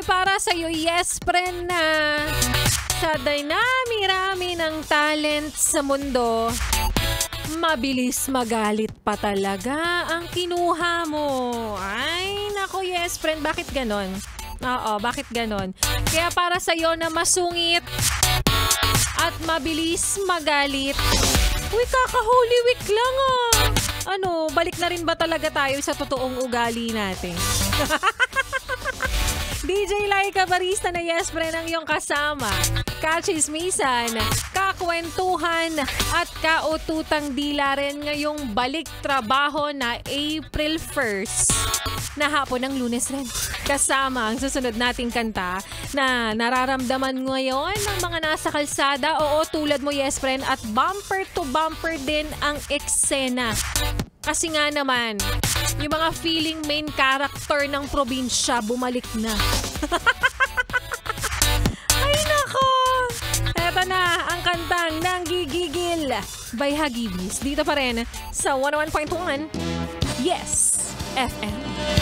para sa'yo, yes, friend na. Sa dinami-rami ng talent sa mundo, mabilis magalit pa talaga ang kinuha mo. Ay, nako, yes, friend, bakit ganon? Oo, bakit ganon? Kaya para sa'yo na masungit at mabilis magalit, uy, kaka-Holy Week lang ah. Ano, balik na rin ba talaga tayo sa totoong ugali natin? DJ Laika Barista na yes, friend, ang iyong kasama. Kachismisan, kakwentuhan, at kaututang dila rin ngayong balik trabaho na April 1st. Na hapon ng Lunes rin. Kasama ang susunod nating kanta na nararamdaman ngayon ng mga nasa kalsada. Oo, tulad mo, yes, friend, at bumper to bumper din ang eksena. Kasi nga naman, yung mga feeling main character ng probinsya bumalik na. Ay nako! Eto na ang kantang Nanggigigil by Hagibis. Dito pa rin sa 101.1 Yes FM.